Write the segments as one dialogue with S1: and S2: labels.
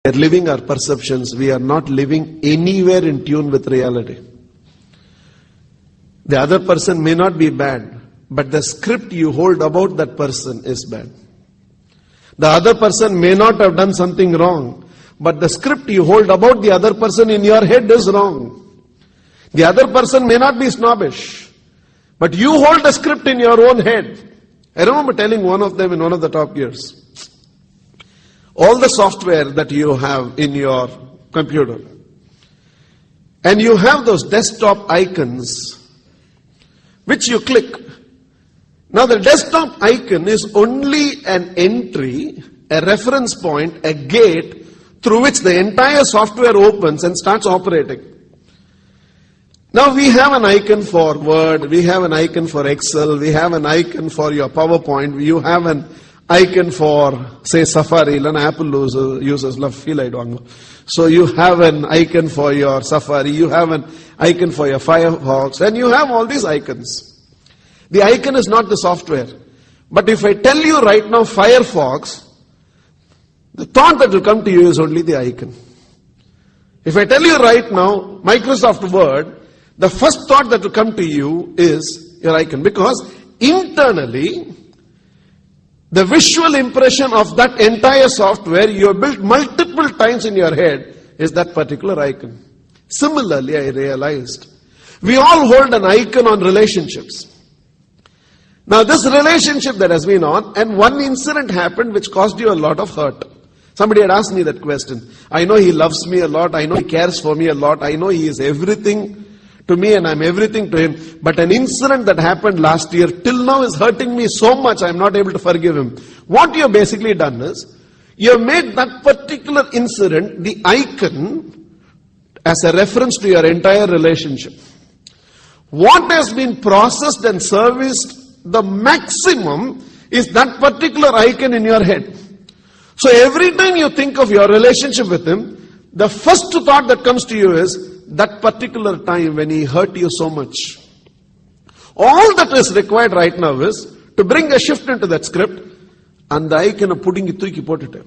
S1: We are living our perceptions. We are not living anywhere in tune with reality. The other person may not be bad, but the script you hold about that person is bad. The other person may not have done something wrong, but the script you hold about the other person in your head is wrong. The other person may not be snobbish, but you hold a script in your own head. I remember telling one of them in one of the top gears, all the software that you have in your computer, and you have those desktop icons which you click. Now the desktop icon is only an entry, a reference point, a gate through which the entire software opens and starts operating. Now we have an icon for Word, we have an icon for Excel, we have an icon for your PowerPoint, you have an icon for, say, Safari. Apple users love feel I don't know. So you have an icon for your Safari, you have an icon for your Firefox, and you have all these icons. The icon is not the software. But if I tell you right now Firefox, the thought that will come to you is only the icon. If I tell you right now Microsoft Word, the first thought that will come to you is your icon. Because internally, the visual impression of that entire software you have built multiple times in your head is that particular icon. Similarly, I realized we all hold an icon on relationships. Now this relationship that has been on, and one incident happened which caused you a lot of hurt. Somebody had asked me that question. I know he loves me a lot, I know he cares for me a lot, I know he is everything to me and I'm everything to him. But an incident that happened last year till now is hurting me so much I'm not able to forgive him. What you have basically done is, you have made that particular incident the icon as a reference to your entire relationship. What has been processed and serviced the maximum is that particular icon in your head. So every time you think of your relationship with him, the first thought that comes to you is that particular time when he hurt you so much. All that is required right now is to bring a shift into that script and the icon of putting it through.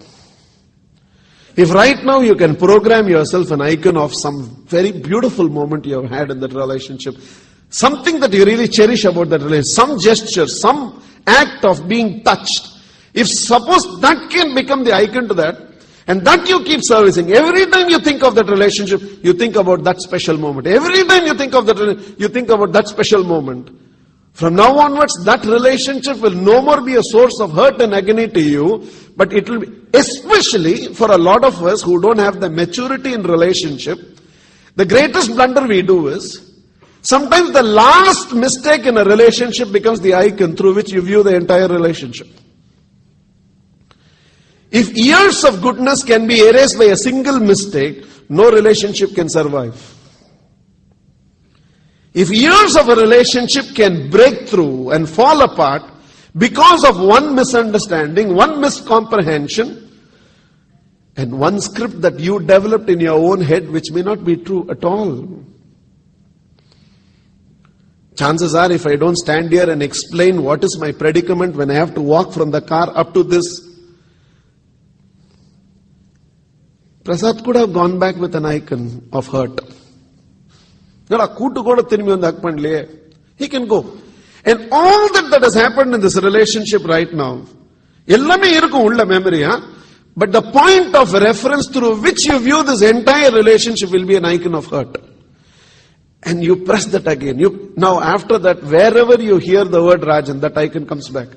S1: If right now you can program yourself an icon of some very beautiful moment you have had in that relationship, something that you really cherish about that relationship, some gesture, some act of being touched. If suppose that can become the icon to that, and that you keep servicing, every time you think of that relationship, you think about that special moment. Every time you think of that, you think about that special moment. From now onwards, that relationship will no more be a source of hurt and agony to you, but it will be, especially for a lot of us who don't have the maturity in relationship, the greatest blunder we do is, sometimes the last mistake in a relationship becomes the icon through which you view the entire relationship. If years of goodness can be erased by a single mistake, no relationship can survive. If years of a relationship can break through and fall apart because of one misunderstanding, one miscomprehension, and one script that you developed in your own head which may not be true at all. Chances are, if I don't stand here and explain what is my predicament when I have to walk from the car up to this, Prasad could have gone back with an icon of hurt. He can go. And all that has happened in this relationship right now, memory, but the point of reference through which you view this entire relationship will be an icon of hurt. And you press that again. Now after that, wherever you hear the word Rajan, that icon comes back.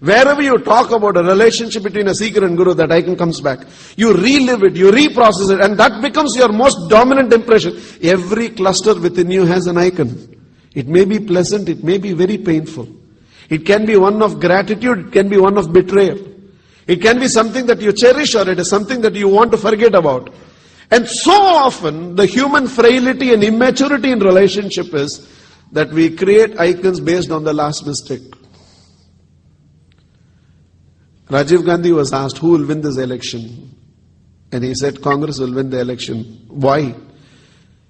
S1: Wherever you talk about a relationship between a seeker and guru, that icon comes back. You relive it, you reprocess it, and that becomes your most dominant impression. Every cluster within you has an icon. It may be pleasant, it may be very painful. It can be one of gratitude, it can be one of betrayal. It can be something that you cherish, or it is something that you want to forget about. And so often, the human frailty and immaturity in relationship is that we create icons based on the last mistake. Rajiv Gandhi was asked, who will win this election? And he said, Congress will win the election. Why?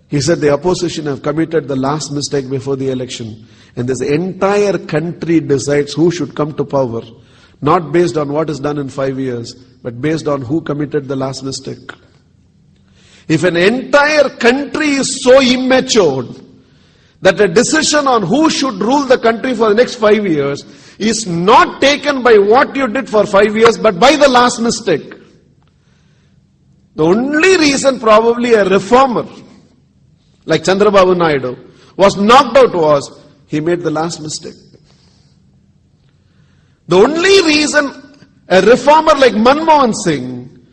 S1: He said, the opposition have committed the last mistake before the election. And this entire country decides who should come to power. Not based on what is done in 5 years, but based on who committed the last mistake. If an entire country is so immature that a decision on who should rule the country for the next 5 years is not taken by what you did for 5 years, but by the last mistake. The only reason probably a reformer like Chandrababu Naidu was knocked out was he made the last mistake. The only reason a reformer like Manmohan Singh,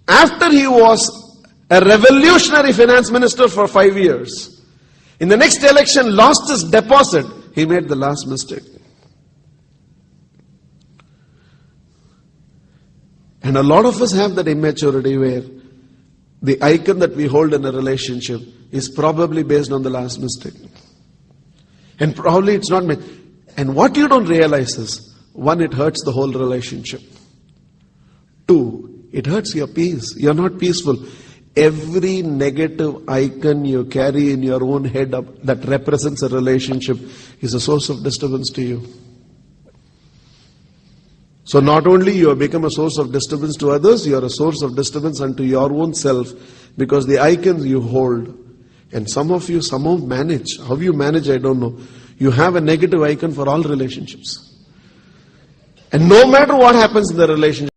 S1: after he was a revolutionary finance minister for 5 years, in the next election lost his deposit, he made the last mistake. And a lot of us have that immaturity where the icon that we hold in a relationship is probably based on the last mistake. And probably it's not made. And what you don't realize is, one, it hurts the whole relationship. Two, it hurts your peace. You're not peaceful. Every negative icon you carry in your own head that represents a relationship is a source of disturbance to you. So not only you have become a source of disturbance to others, you are a source of disturbance unto your own self, because the icons you hold, and some of you somehow manage. How you manage, I don't know. You have a negative icon for all relationships. And no matter what happens in the relationship,